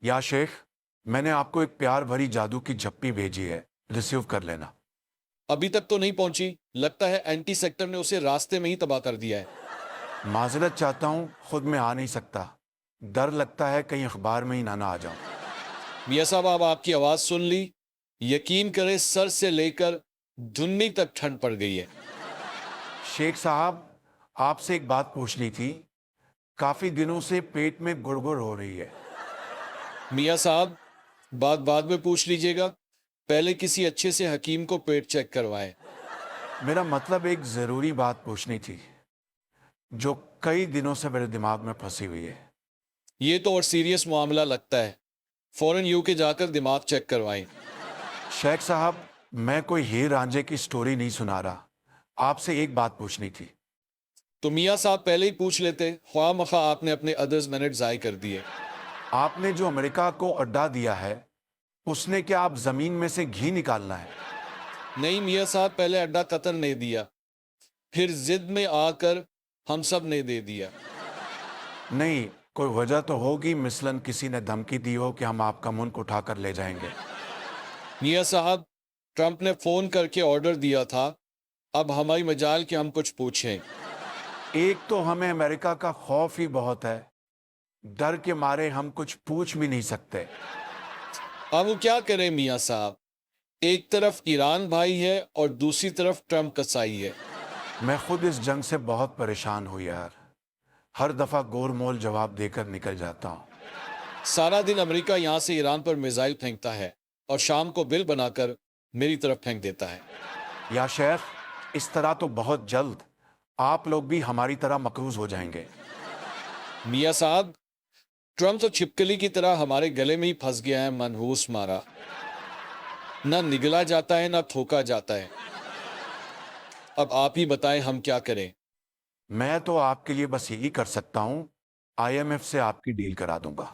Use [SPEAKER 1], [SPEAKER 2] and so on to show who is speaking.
[SPEAKER 1] या शेख, मैंने आपको एक प्यार भरी जादू की झप्पी भेजी है, रिसीव कर लेना।
[SPEAKER 2] अभी तक तो नहीं पहुंची। लगता है एंटी सेक्टर ने उसे रास्ते में ही तबाह कर दिया है।
[SPEAKER 1] माजरत चाहता हूँ, खुद में आ नहीं सकता। डर लगता है कहीं अखबार में ही ना आ जाऊं।
[SPEAKER 2] मियाँ साहब, अब आपकी आवाज सुन ली। यकीन करें, सर से लेकर धुन्नी तक ठंड पड़ गई है।
[SPEAKER 1] शेख साहब, आपसे एक बात पूछनी थी। काफी दिनों से पेट में गुड़गुड़ हो रही है।
[SPEAKER 2] मियाँ साहब, बात बाद में पूछ लीजिएगा। पहले किसी अच्छे से हकीम को पेट चेक करवाएं।
[SPEAKER 1] मेरा मतलब एक जरूरी बात पूछनी थी, जो कई दिनों से मेरे दिमाग में फंसी हुई है।
[SPEAKER 2] ये तो और सीरियस मामला लगता है। फौरन यूके जाकर दिमाग चेक करवाएं।
[SPEAKER 1] शेख साहब, मैं कोई हीर रांझे की स्टोरी नहीं सुना रहा। आपसे एक बात पूछनी थी।
[SPEAKER 2] तो मियाँ साहब पहले ही पूछ लेते, ख्वाह मखा आपने अपने अदर्स मिनट ज़ाय कर दिए।
[SPEAKER 1] आपने जो अमेरिका को अड्डा दिया है, उसने क्या आप जमीन में से घी निकालना है?
[SPEAKER 2] नहीं मियाँ साहब, पहले अड्डा कतर ने दिया, फिर जिद में आकर हम सब ने दे दिया।
[SPEAKER 1] नहीं, कोई वजह तो होगी। मिसलन किसी ने धमकी दी हो कि हम आपका मुल्क उठाकर ले जाएंगे।
[SPEAKER 2] मियाँ साहब, ट्रंप ने फोन करके ऑर्डर दिया था। अब हमारी मजाल कि हम कुछ पूछें।
[SPEAKER 1] एक तो हमें अमेरिका का खौफ ही बहुत है। डर के मारे हम कुछ पूछ भी नहीं सकते।
[SPEAKER 2] अब वो क्या करें मियाँ साहब? एक तरफ ईरान भाई है और दूसरी तरफ ट्रंप कसाई है।
[SPEAKER 1] मैं खुद इस जंग से बहुत परेशान हूँ यार। हर दफा गोलमोल जवाब देकर निकल जाता हूँ।
[SPEAKER 2] सारा दिन अमेरिका यहाँ से ईरान पर मिसाइल फेंकता है और शाम को बिल बनाकर मेरी तरफ फेंक देता है।
[SPEAKER 1] या शेफ, इस तरह तो बहुत जल्द आप लोग भी हमारी तरह मकरूज हो जाएंगे।
[SPEAKER 2] मियाँ साहब, ट्रंप तो छिपकली की तरह हमारे गले में ही फंस गया है, मनहूस मारा। ना निगला जाता है ना थोका जाता है। अब आप ही बताएं हम क्या करें।
[SPEAKER 1] मैं तो आपके लिए बस यही कर सकता हूँ, IMF से आपकी डील करा दूंगा।